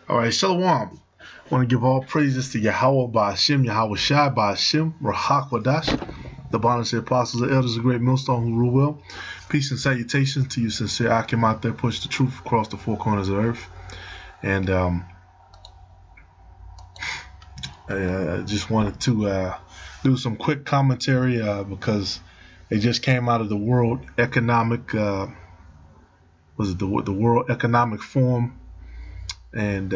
All right, Shalom. I want to give all praises to Yahweh Ba'Hashem, Yahweh Shai Ba'Hashem, Rahak Wadash, the bondage of the apostles and elders, the great millstone who rule well. Peace and salutations to you, sincere Akim out there, push the truth across the four corners of the earth. And I just wanted to do some quick commentary because they just came out of the World Economic, the World Economic Forum. And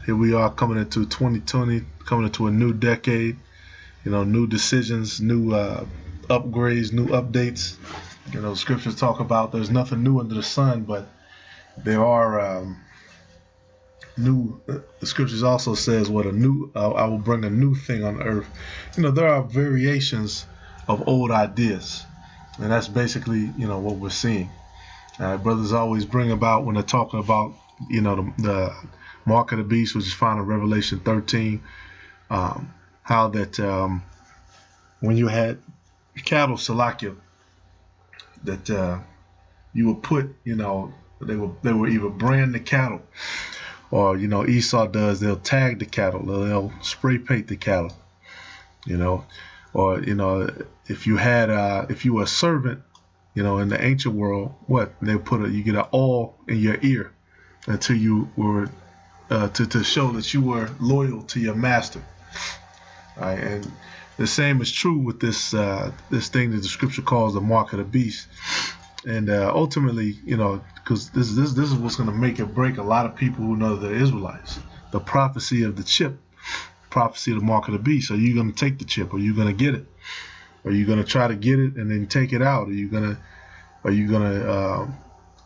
here we are coming into 2020, coming into a new decade, new decisions, new upgrades, new updates. Scriptures talk about there's nothing new under the sun, but there are new. The scriptures also says what I will bring a new thing on earth. There are variations of old ideas, and that's basically, what we're seeing. Brothers always bring about when they're talking about, the mark of the beast, which is found in Revelation 13, how that when you had cattle, Salakia, that you would put, they will either brand the cattle, or Esau does, they'll tag the cattle, they'll spray paint the cattle, or if you were a servant, in the ancient world, you get an awl in your ear until you were to show that you were loyal to your master. All right, and the same is true with this thing that the scripture calls the mark of the beast. And ultimately, because this is what's going to make or break a lot of people who know they're Israelites. The prophecy of the chip, prophecy of the mark of the beast. Are you going to take the chip? Are you going to get it? Are you going to try to get it and then take it out? Are you going to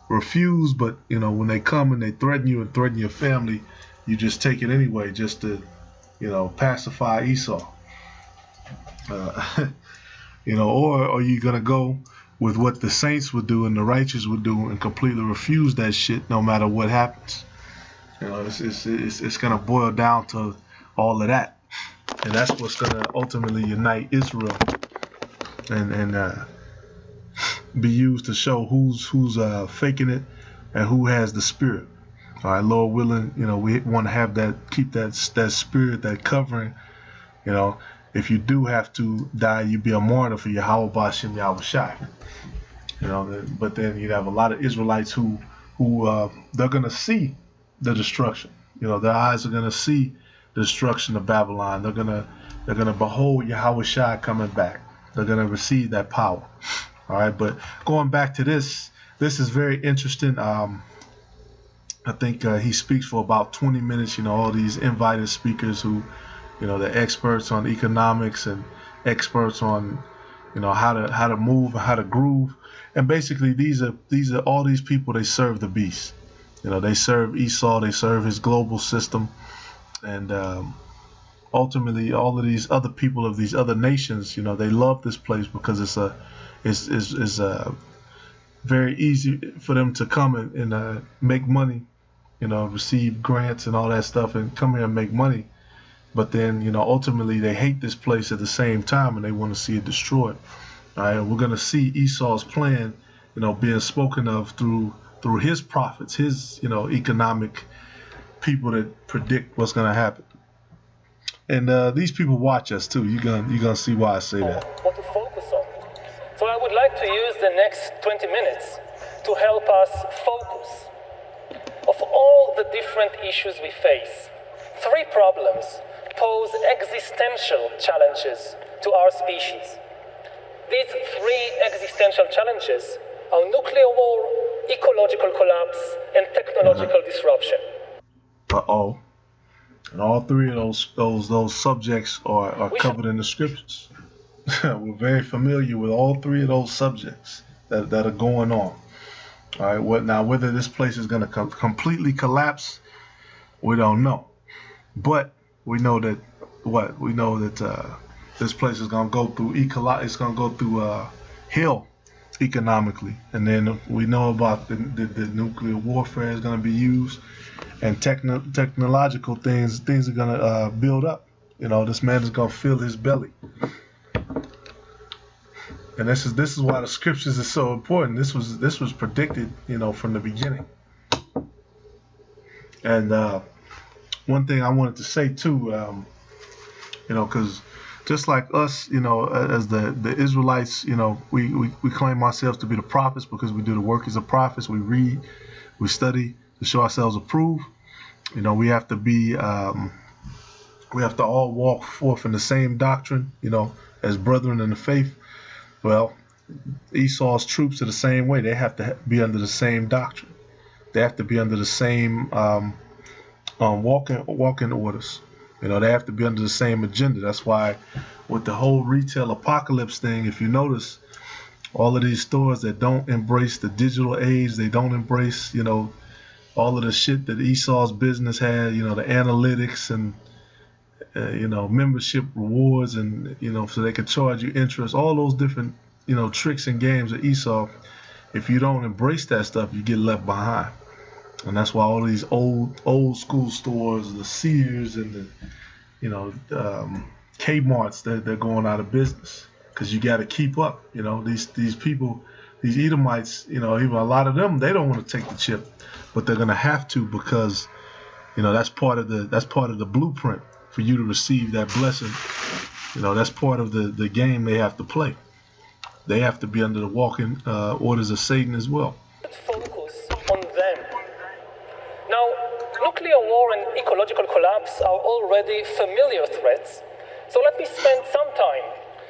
refuse? But when they come and they threaten you and threaten your family, you just take it anyway, just to pacify Esau. Or are you going to go with what the saints would do and the righteous would do and completely refuse that shit no matter what happens? It's going to boil down to all of that, and that's what's going to ultimately unite Israel and be used to show who's faking it and who has the spirit. All right, Lord willing, we want to have keep that spirit, that covering. If you do have to die, you be a martyr for Yahweh Ba'Hashem, Yahweh Shai. But then you'd have a lot of Israelites who they're gonna see the destruction. Their eyes are gonna see the destruction of Babylon. They're gonna behold Yahweh Shai coming back. They're gonna receive that power. All right, but going back to this is very interesting. I think he speaks for about 20 minutes. All these invited speakers who, they're experts on economics and experts on, how to move and how to groove. And basically, these are all these people. They serve the beast. They serve Esau. They serve his global system, and ultimately, all of these other people of these other nations, they love this place because it's very easy for them to come and make money, receive grants and all that stuff, and come here and make money. But then, ultimately, they hate this place at the same time, and they want to see it destroyed. All right, we're gonna see Esau's plan, being spoken of through his prophets, his, economic people that predict what's gonna happen. And these people watch us too. You're gonna see why I say that. What to focus on. So I would like to use the next 20 minutes to help us focus. Of all the different issues we face, 3 problems pose existential challenges to our species. These 3 existential challenges are nuclear war, ecological collapse, and technological disruption. And all 3 of those subjects are covered in the scriptures. We're very familiar with all 3 of those subjects that are going on. All right. Whether this place is going to completely collapse, we don't know. But we know that this place is going to go through it's going to go through hell economically, and then we know about the nuclear warfare is going to be used, and technological things are going to build up. This man is going to fill his belly. And this is why the scriptures is so important. This was predicted, from the beginning. And one thing I wanted to say too, because just like us, as the Israelites, we claim ourselves to be the prophets because we do the work as the prophets. We read, we study to show ourselves approved. We have to be, we have to all walk forth in the same doctrine, as brethren in the faith. Well, Esau's troops are the same way. They have to be under the same doctrine. They have to be under the same walking orders. They have to be under the same agenda. That's why with the whole retail apocalypse thing, if you notice, all of these stores that don't embrace the digital age, they don't embrace, all of the shit that Esau's business had, the analytics and, membership rewards and, so they could charge you interest, all those different, tricks and games of Esau. If you don't embrace that stuff, you get left behind. And that's why all these old school stores, the Sears and the, Kmart's, they're going out of business because you got to keep up. These people, these Edomites, even a lot of them, they don't want to take the chip, but they're gonna have to because, that's part of the blueprint for you to receive that blessing. That's part of the game they have to play. They have to be under the walking orders of Satan as well. Focus on them. Now, nuclear war and ecological collapse are already familiar threats, so let me spend some time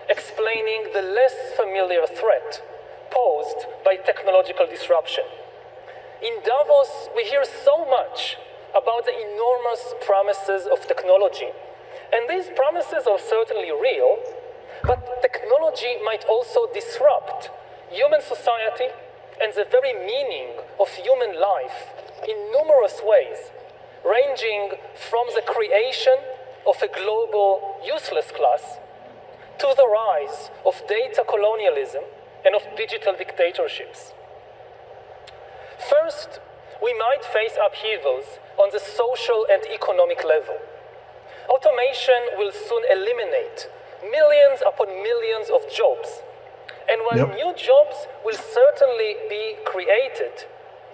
explaining the less familiar threat posed by technological disruption. In Davos, we hear so much about the enormous promises of technology, and these promises are certainly real, but technology might also disrupt human society and the very meaning of human life in numerous ways, ranging from the creation of a global useless class to the rise of data colonialism and of digital dictatorships. First, we might face upheavals on the social and economic level. Automation will soon eliminate millions upon millions of jobs. And while new jobs will certainly be created,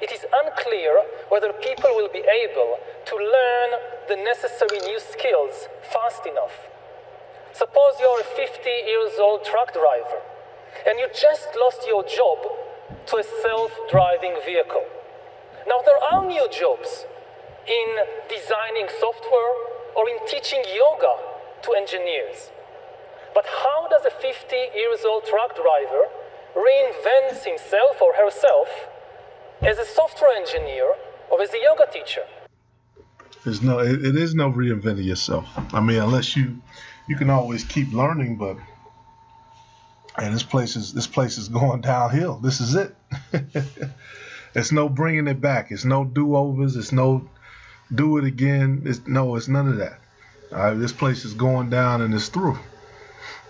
it is unclear whether people will be able to learn the necessary new skills fast enough. Suppose you're a 50-year-old truck driver and you just lost your job to a self-driving vehicle. Now, there are new jobs in designing software or in teaching yoga to engineers. But how does a 50-year-old truck driver reinvent himself or herself as a software engineer or as a yoga teacher? It is no reinventing yourself. I mean, unless you can always keep learning, but this place is going downhill. This is it. It's no bringing it back. It's no do-overs. It's no do it again. It's none of that. All right, this place is going down and it's through.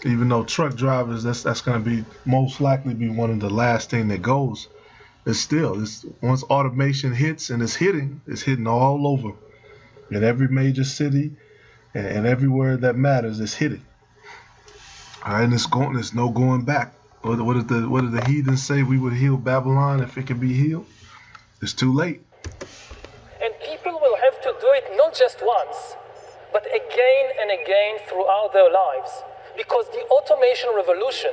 Even though truck drivers, that's going to be most likely be one of the last thing that goes. It's once automation hits, and it's hitting all over in every major city and everywhere that matters. It's hitting. All right, and there's no going back. What did the heathens say? We would heal Babylon if it could be healed. It's too late. And people will have to do it not just once, but again and again throughout their lives, because the automation revolution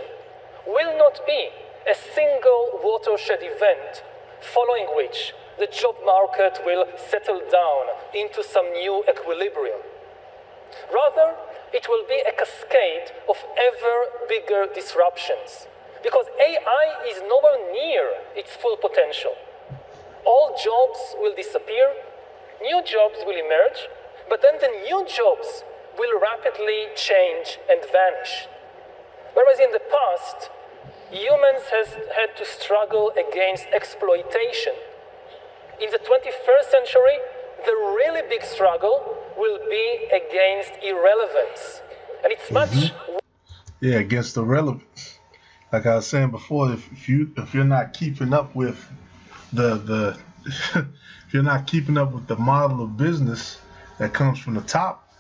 will not be a single watershed event following which the job market will settle down into some new equilibrium. Rather, it will be a cascade of ever bigger disruptions, because AI is nowhere near its full potential. All jobs will disappear, new jobs will emerge, but then the new jobs will rapidly change and vanish. Whereas in the past, humans has had to struggle against exploitation. In the 21st century, the really big struggle will be against irrelevance. And it's much... Yeah, against irrelevance. Like I was saying before, if you're not keeping up with the if you're not keeping up with the model of business that comes from the top,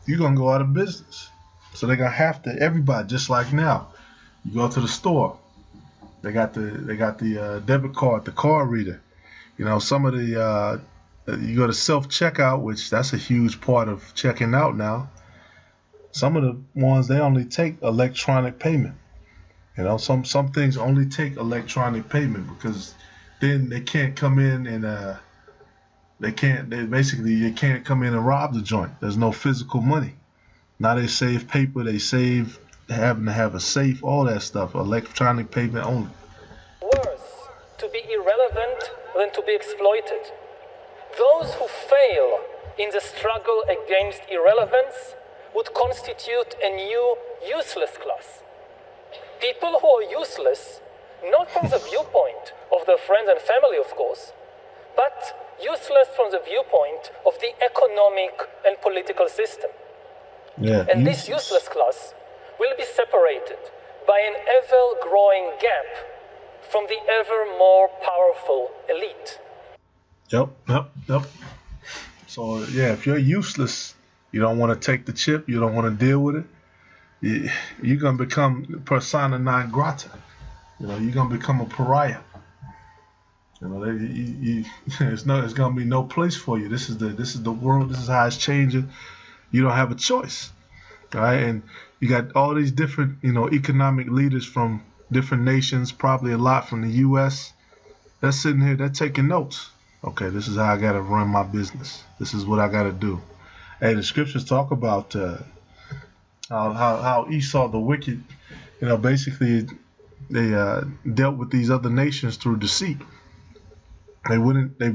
you're gonna go out of business. So they're gonna have to, everybody, just like now. You go to the store, they got the debit card, the card reader. Some of the You go to self-checkout, which that's a huge part of checking out now. Some of the ones, they only take electronic payment. Some things only take electronic payment because then they can't come in and they can't come in and rob the joint. There's no physical money. Now they save paper, they save having to have a safe, all that stuff. Electronic payment only. Worse to be irrelevant than to be exploited. Those who fail in the struggle against irrelevance would constitute a new useless class. People who are useless, not from the viewpoint of their friends and family, of course, but useless from the viewpoint of the economic and political system. Yeah, and this useless class will be separated by an ever-growing gap from the ever more powerful elite. Yep. So yeah, if you're useless, you don't want to take the chip, you don't want to deal with it, you're gonna become persona non grata. You're gonna become a pariah. It's gonna be no place for you. This is the world. This is how it's changing. You don't have a choice, all right? And you got all these different, economic leaders from different nations, probably a lot from the U.S. They're sitting here, they're taking notes. Okay, this is how I gotta run my business. This is what I gotta do. Hey, the scriptures talk about how Esau the wicked, basically they dealt with these other nations through deceit. They wouldn't. They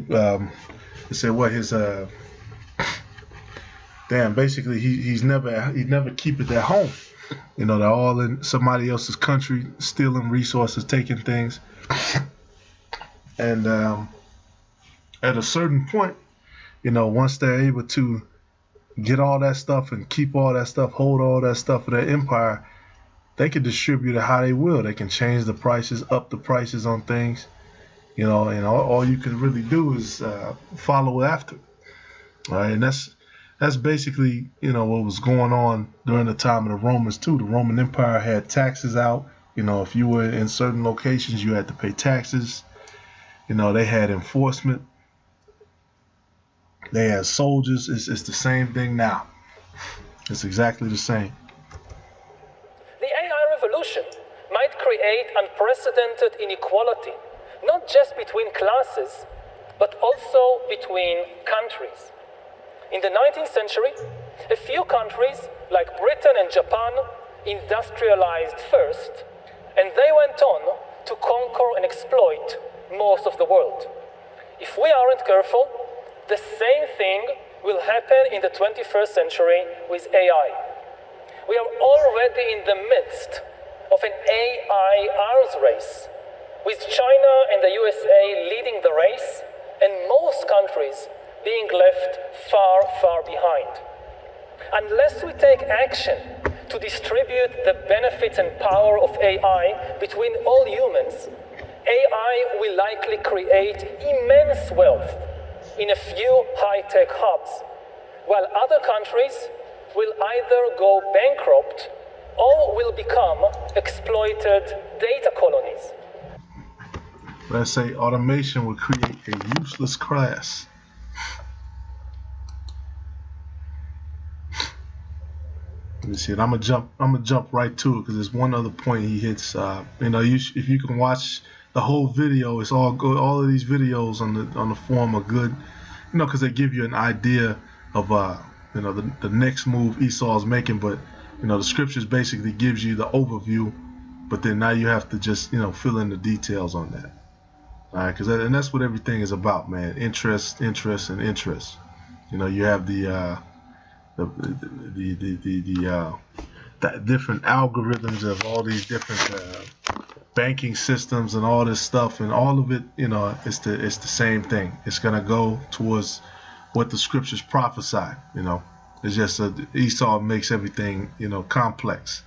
said what his basically he'd never keep it at home. They're all in somebody else's country, stealing resources, taking things, and at a certain point, once they're able to get all that stuff and keep all that stuff, hold all that stuff for their empire, they can distribute it how they will. They can change the prices, up the prices on things, and all you can really do is follow after. All right, and that's basically, what was going on during the time of the Romans too. The Roman Empire had taxes out. If you were in certain locations, you had to pay taxes. They had enforcement. They had soldiers. It's the same thing now. It's exactly the same. The AI revolution might create unprecedented inequality, not just between classes, but also between countries. In the 19th century, a few countries, like Britain and Japan, industrialized first, and they went on to conquer and exploit most of the world. If we aren't careful, the same thing will happen in the 21st century with AI. We are already in the midst of an AI arms race, with China and the USA leading the race, and most countries being left far, far behind. Unless we take action to distribute the benefits and power of AI between all humans, AI will likely create immense wealth in a few high-tech hubs, while other countries will either go bankrupt or will become exploited data colonies. Let's say automation will create a useless class. Let me see it. I'm gonna jump right to it because there's one other point he hits. If you can watch the whole video, it's all good. All of these videos on the forum are good, because they give you an idea of the next move Esau's making. But the scriptures basically gives you the overview, but then now you have to just fill in the details on that. All right, and that's what everything is about, man. Interest, and interest. You have the different algorithms of all these different banking systems and all this stuff, and all of it, it's the same thing. It's gonna go towards what the scriptures prophesy. It's just Esau makes everything complex.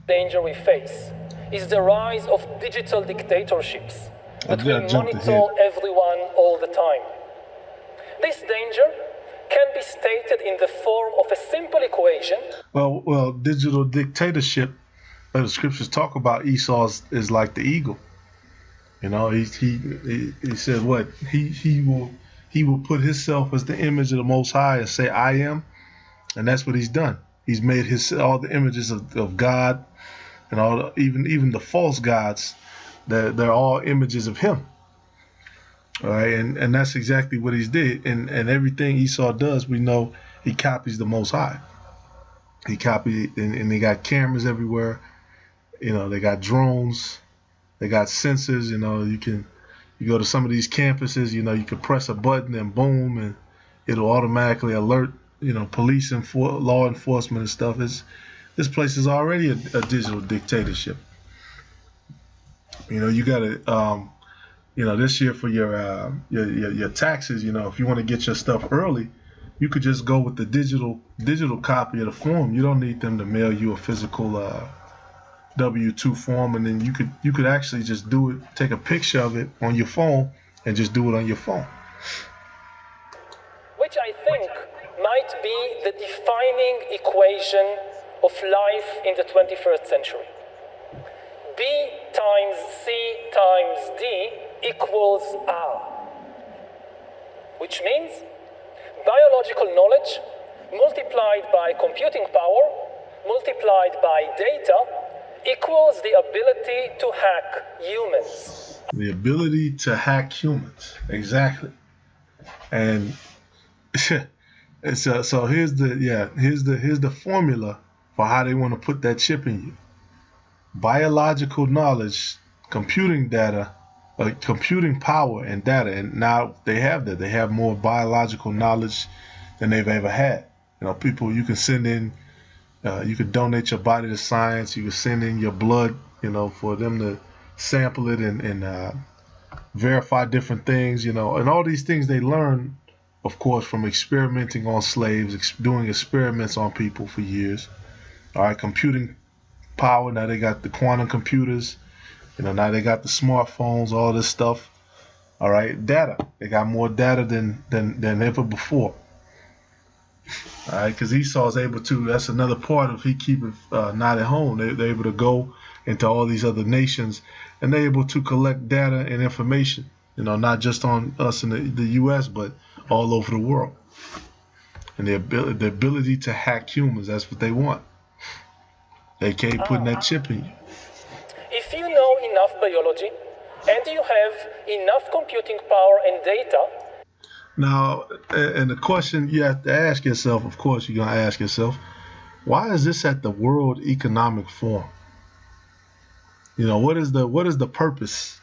Danger we face is the rise of digital dictatorships that will monitor everyone all the time. This danger can be stated in the form of a simple equation. Well, digital dictatorship, the scriptures talk about Esau is like the eagle. You know, he said what he will put himself as the image of the Most High and say I am, and that's what he's done. He's made all the images of God and even the false gods. They're all images of him. All right, and that's exactly what he's did. And everything Esau does, we know he copies the Most High. He copied, and they got cameras everywhere. You know, they got drones, they got sensors. You know, you go to some of these campuses. You know, you can press a button and boom, and it'll automatically alert. You know, police and law enforcement and stuff. This place is already a digital dictatorship. You know, you got to. You know, this year for your taxes, you know, if you want to get your stuff early, you could just go with the digital copy of the form. You don't need them to mail you a physical W-2 form, and then you could actually just do it, take a picture of it on your phone, and just do it on your phone. Which I think might be the defining equation of life in the 21st century. B times C times D equals R, which means biological knowledge multiplied by computing power multiplied by data equals the ability to hack humans. The ability to hack humans, exactly. And so here's the formula for how they want to put that chip in you. Biological knowledge, computing data, computing power and data, and now they have that. They have more biological knowledge than they've ever had. You know, people, you can send in, you could donate your body to science. You can send in your blood, you know, for them to sample it and verify different things, you know, and all these things they learn, of course, from experimenting on slaves, doing experiments on people for years. All right, computing power. Now they got the quantum computers. You know, now they got the smartphones, all this stuff. All right, data. They got more data than ever before. All right, because Esau's able to. That's another part of he keeping not at home. They're able to go into all these other nations, and they're able to collect data and information. You know, not just on us in the U.S., but all over the world. And the ability to hack humans. That's what they want. AKA putting that chip in you. If you know enough biology and you have enough computing power and data. Now, and the question you have to ask yourself, of course, you're going to ask yourself, why is this at the World Economic Forum? You know, what is the purpose?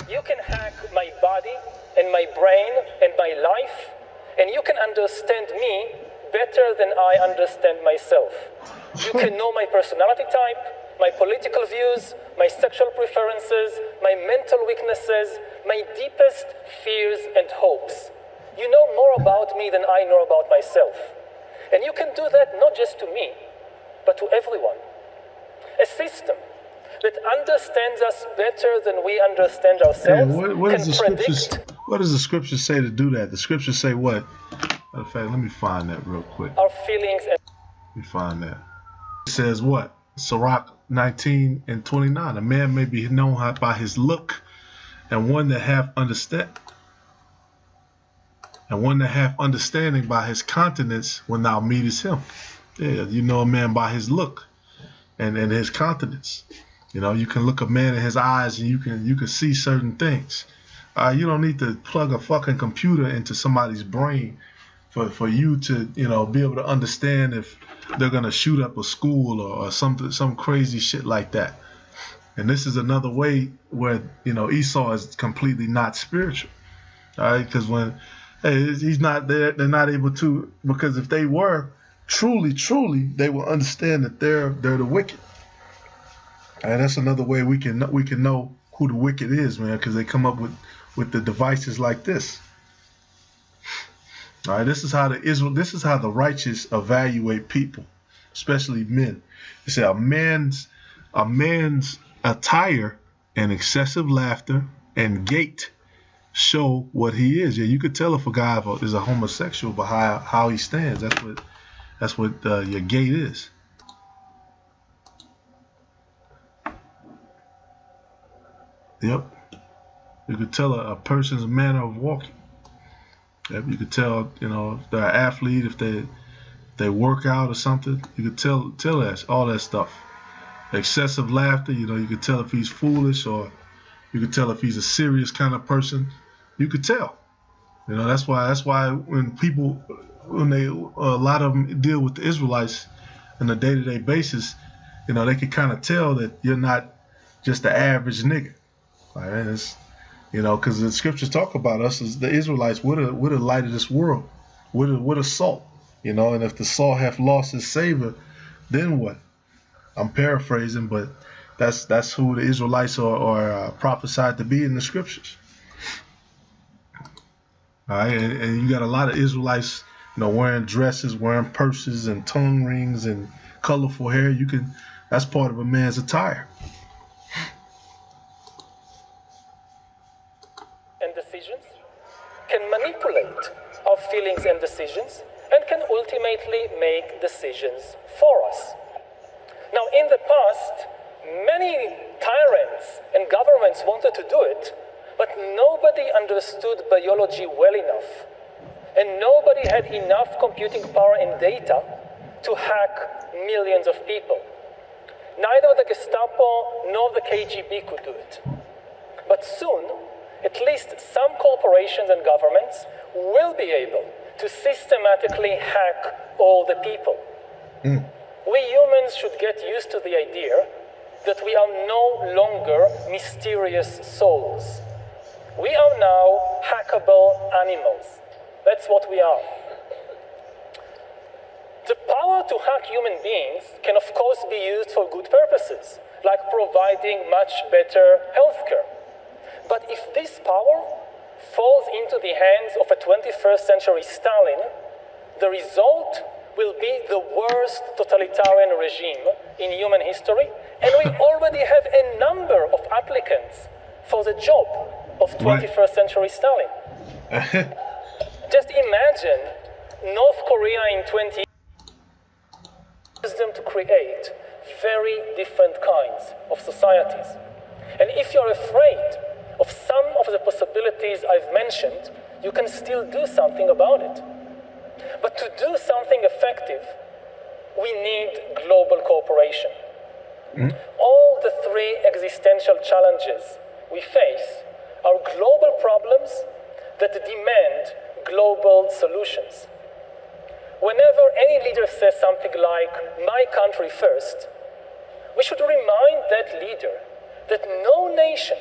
You can hack my body and my brain and my life, and you can understand me better than I understand myself. You can know my personality type, my political views, my sexual preferences, my mental weaknesses, my deepest fears and hopes. You know more about me than I know about myself. And you can do that not just to me, but to everyone. A system that understands us better than we understand ourselves what does the scripture say to do that? The scriptures say what? Matter of fact, let me find that real quick. Our feelings and let me find that. It says what? Sirach 19:29. A man may be known by his look, and one that hath understanding by his countenance when thou meetest him. Yeah, you know a man by his look and his countenance. You know, you can look a man in his eyes and you can see certain things. You don't need to plug a fucking computer into somebody's brain for you to, you know, be able to understand if they're gonna shoot up a school or some crazy shit like that. And this is another way where, you know, Esau is completely not spiritual. All right, because when he's not there, they're not able to, because if they were truly, they will understand that they're the wicked. And that's another way we can know who the wicked is, man, because they come up with the devices like this. All right, this is how the righteous evaluate people, especially men. They say a man's attire and excessive laughter and gait show what he is. Yeah, you could tell if a guy is a homosexual by how he stands. That's what your gait is. Yep. You could tell a person's manner of walking. Yep. You could tell, if they're an athlete, if they work out or something. You could tell that all that stuff. Excessive laughter, you could tell if he's foolish, or you could tell if he's a serious kind of person. You could tell. That's why when a lot of them deal with the Israelites on a day-to-day basis, they can kind of tell that you're not just the average nigga. Right? It's, because the scriptures talk about us as the Israelites. We're the light of this world. We're the salt. And if the salt hath lost its savor, then what? I'm paraphrasing, but that's who the Israelites are prophesied to be in the scriptures. All right, and you got a lot of Israelites, wearing dresses, wearing purses and tongue rings and colorful hair. That's part of a man's attire. And decisions can manipulate our feelings and decisions, and can ultimately make decisions for us. Now, in the past, many tyrants and governments wanted to do it, but nobody understood biology well enough, and nobody had enough computing power and data to hack millions of people. Neither the Gestapo nor the KGB could do it. But soon, at least some corporations and governments will be able to systematically hack all the people. We humans should get used to the idea that we are no longer mysterious souls. We are now hackable animals. That's what we are. The power to hack human beings can, of course, be used for good purposes, like providing much better healthcare. But if this power falls into the hands of a 21st century Stalin, the result will be the worst totalitarian regime in human history, and we already have a number of applicants for the job of 21st century Stalin. Just imagine North Korea in 20 years used them to create very different kinds of societies. And if you're afraid of some of the possibilities I've mentioned, you can still do something about it. But to do something effective, we need global cooperation. All the three existential challenges we face are global problems that demand global solutions. Whenever any leader says something like, "My country first," we should remind that leader that no nation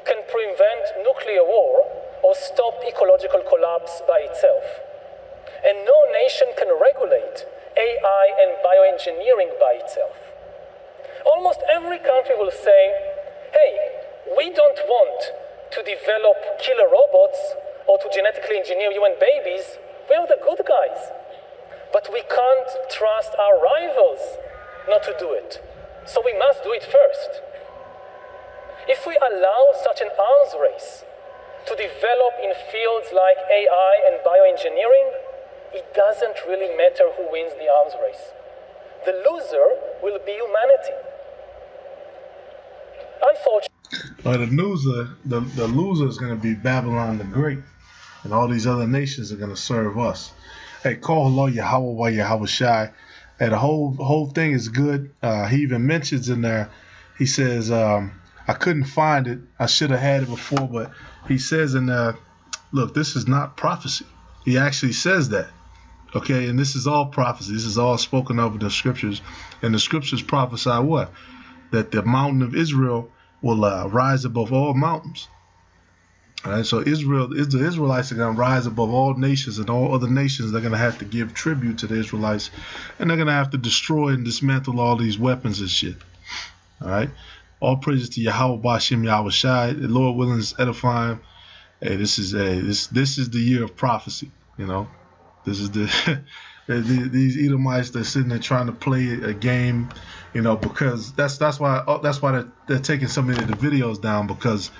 can prevent nuclear war or stop ecological collapse by itself. And no nation can regulate AI and bioengineering by itself. Almost every country will say, "Hey, we don't want to develop killer robots or to genetically engineer human babies. We're the good guys. But we can't trust our rivals not to do it. So we must do it first." If we allow such an arms race to develop in fields like AI and bioengineering, it doesn't really matter who wins the arms race. The loser will be humanity. Unfortunately, the loser is going to be Babylon the Great, and all these other nations are going to serve us. Hey, call hello Yahweh Yahweh Shai. Hey, the whole thing is good. He even mentions in there, he says, I couldn't find it. I should have had it before, but he says in there, look, this is not prophecy. He actually says that. Okay, and this is all prophecy. This is all spoken of in the scriptures. And the scriptures prophesy what? That the mountain of Israel will rise above all mountains. All right, so the Israelites are going to rise above all nations, and all other nations, they're going to have to give tribute to the Israelites, and they're going to have to destroy and dismantle all these weapons and shit. All right, all praises to Yahweh Bashim Yahweh Shai. The Lord willing is edifying. Hey, this is the year of prophecy. This is these Edomites, they're sitting there trying to play a game, because that's why they're taking so many of the videos down, because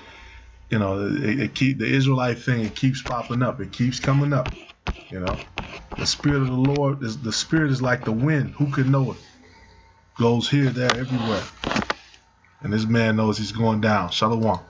the Israelite thing, it keeps popping up, it keeps coming up. The spirit of the Lord the spirit is like the wind. Who could know it? Goes here, there, everywhere. And this man knows he's going down. Shalom.